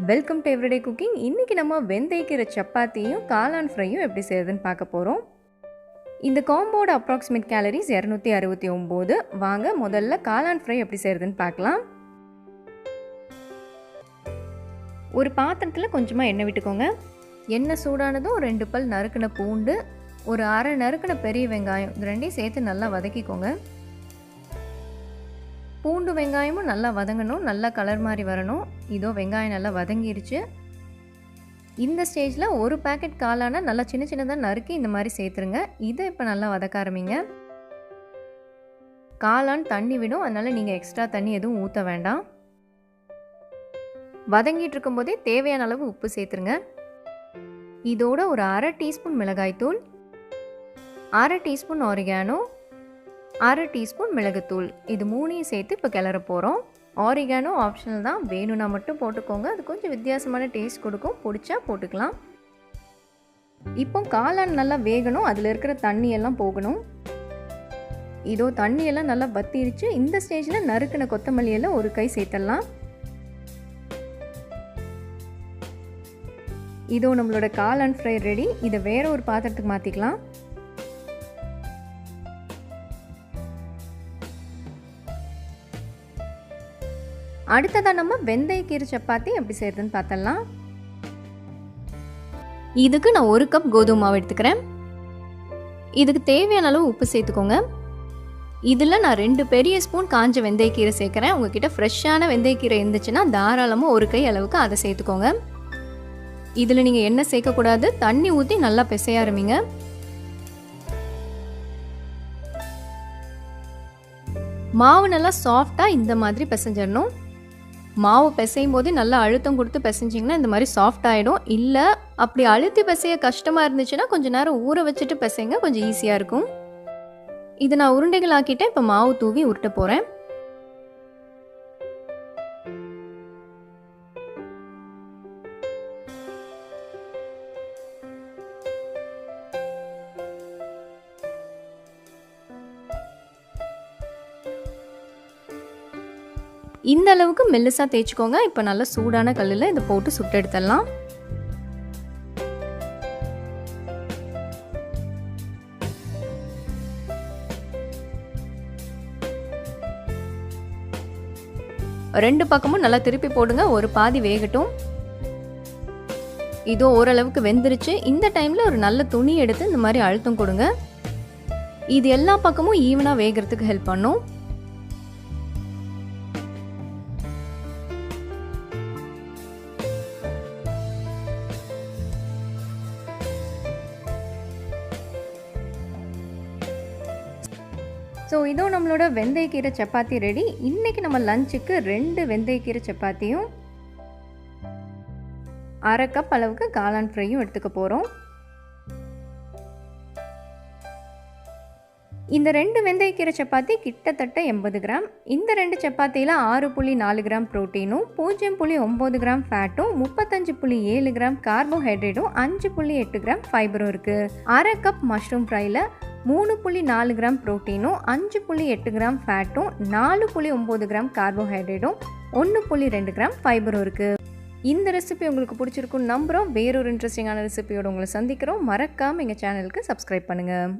Welcome to everyday cooking. இன்றைக்கி நம்ம வெந்தயக்கீரை சப்பாத்தியும் காளான் ஃப்ரையும் எப்படி செய்யறதுன்னு பார்க்க போகிறோம். இந்த காம்போட அப்ராக்சிமேட் கேலரிஸ் 269. வாங்க முதல்ல காளான் ஃப்ரை எப்படி செய்யறதுன்னு பார்க்கலாம். ஒரு பாத்திரத்தில் கொஞ்சமாக எண்ணெய் விட்டுக்கோங்க. எண்ணெய் சூடானதும் 2 பல் நறுக்கின பூண்டு, ஒரு அரை நறுக்கின பெரிய வெங்காயம், இது ரெண்டையும் சேர்த்து நல்லா வதக்கிக்கோங்க. பூண்டு வெங்காயமும் நல்லா வதங்கணும், நல்லா கலர் மாதிரி வரணும். இதோ வெங்காயம் நல்லா வதங்கிருச்சு. இந்த ஸ்டேஜில் ஒரு பேக்கெட் காளானை நல்லா சின்ன சின்னதாக நறுக்கி இந்த மாதிரி சேர்த்துருங்க. இதை இப்போ நல்லா வதக்க ஆரம்பிங்க. காளான் தண்ணி விடும், அதனால் நீங்கள் எக்ஸ்ட்ரா தண்ணி எதுவும் ஊற்ற வேண்டாம். வதங்கிட்டு இருக்கும்போதே தேவையான அளவு உப்பு சேர்த்துருங்க. இதோட ஒரு அரை டீஸ்பூன் மிளகாய்த்தூள், அரை டீஸ்பூன் ஆரிகானோ, அரை டீஸ்பூன் மிளகுத்தூள், இது மூணையும் சேர்த்து இப்போ கிளற போகிறோம். ஆரிகானோ ஆப்ஷனல் தான், வேணும்னா மட்டும் போட்டுக்கோங்க. அது கொஞ்சம் வித்தியாசமான டேஸ்ட் கொடுக்கும், பிடிச்சா போட்டுக்கலாம். இப்போ காளான் நல்லா வேகணும், அதில் இருக்கிற தண்ணியெல்லாம் போகணும். இதோ தண்ணியெல்லாம் நல்லா வத்திருச்சு. இந்த ஸ்டேஜில் நறுக்கின கொத்தமல்லியெல்லாம் ஒரு கை சேர்த்துடலாம். இதோ நம்மளோட காளான் ஃப்ரை ரெடி. இதை வேற ஒரு பாத்திரத்துக்கு மாற்றிக்கலாம். அடுத்ததாக நம்ம வெந்தயக்கீரை சப்பாத்தி எப்படி செய்யறதுன்னு பார்த்தலாம். இதுக்கு நான் 1 கப் கோதுமை மாவு எடுத்துக்கிறேன். இதுக்கு தேவையான அளவு உப்பு சேர்த்துக்கோங்க. இதில் நான் 2 பெரிய ஸ்பூன் காஞ்ச வெந்தயக்கீரை சேர்க்குறேன். உங்ககிட்ட ஃப்ரெஷ்ஷான வெந்தயக்கீரை இருந்துச்சுன்னா தாராளமாக 1 கை அளவுக்கு அதை சேர்த்துக்கோங்க. இதில் நீங்கள் எண்ணெய் சேர்க்கக்கூடாது, தண்ணி ஊற்றி நல்லா பிசைய ஆரம்பிங்க. மாவு நல்லா சாஃப்டாக இந்த மாதிரி பிசைஞ்சிடணும். மாவு பிசையும் போது நல்லா அழுத்தம் கொடுத்து பிசைஞ்சிங்கன்னா இந்த மாதிரி சாஃப்ட் ஆகிடும். இல்லை அப்படி அழுத்தி பிசைய கஷ்டமாக இருந்துச்சுன்னா கொஞ்சம் நேரம் ஊற வச்சுட்டு பிசைங்க, கொஞ்சம் ஈஸியாக இருக்கும். இது நான் உருண்டைகள் ஆக்கிட்டேன். இப்போ மாவு தூவி உருட்ட போகிறேன். இந்த அளவுக்கு மெல்லிசா தேய்ச்சிக்கோங்க. இப்போ நல்லா சூடான கல்லில் இதை போட்டு சுட்டு எடுத்துடலாம். ரெண்டு பக்கமும் நல்லா திருப்பி போடுங்க, ஒரு பாதி வேகட்டும். இதோ ஓரளவுக்கு வெந்துருச்சு. இந்த டைமில் ஒரு நல்ல துணி எடுத்து இந்த மாதிரி அழுத்தம் கொடுங்க. இது எல்லா பக்கமும் ஈவனாக வேகிறதுக்கு ஹெல்ப் பண்ணும். ஸோ இதோ நம்மளோட வெந்தயக்கீரை சப்பாத்தி ரெடி. இன்றைக்கி நம்ம லஞ்சுக்கு 2 வெந்தயக்கீரை சப்பாத்தியும் அரை கப் அளவுக்கு காளான் ஃப்ரையும் எடுத்துக்க போகிறோம். இந்த 2 வெந்தயக்கீரை சப்பாத்தி கிட்டத்தட்ட 80 கிராம். இந்த 2 சப்பாத்தியில் 6.4 கிராம் ப்ரோட்டீனும், 0.9 கிராம் ஃபேட்டும், 35.7 கிராம் கார்போஹைட்ரேட்டும், 5.8 கிராம் ஃபைபரும் இருக்குது. அரை கப் மஷ்ரூம் ஃப்ரையில் 3.4 கிராம் ப்ரோட்டீனும், 5.8 கிராம் ஃபேட்டும், 4.9 கிராம் கார்போஹைட்ரேட்டும், 1.2 கிராம் ஃபைபரும் இருக்குது. இந்த ரெசிபி உங்களுக்கு பிடிச்சிருக்குன்னு நம்புகிறோம். வேறொரு இன்ட்ரெஸ்டிங்கான ரெசிபியோடு உங்களை சந்திக்கிறோம். மறக்காமல் எங்கள் சேனலுக்கு சப்ஸ்கிரைப் பண்ணுங்கள்.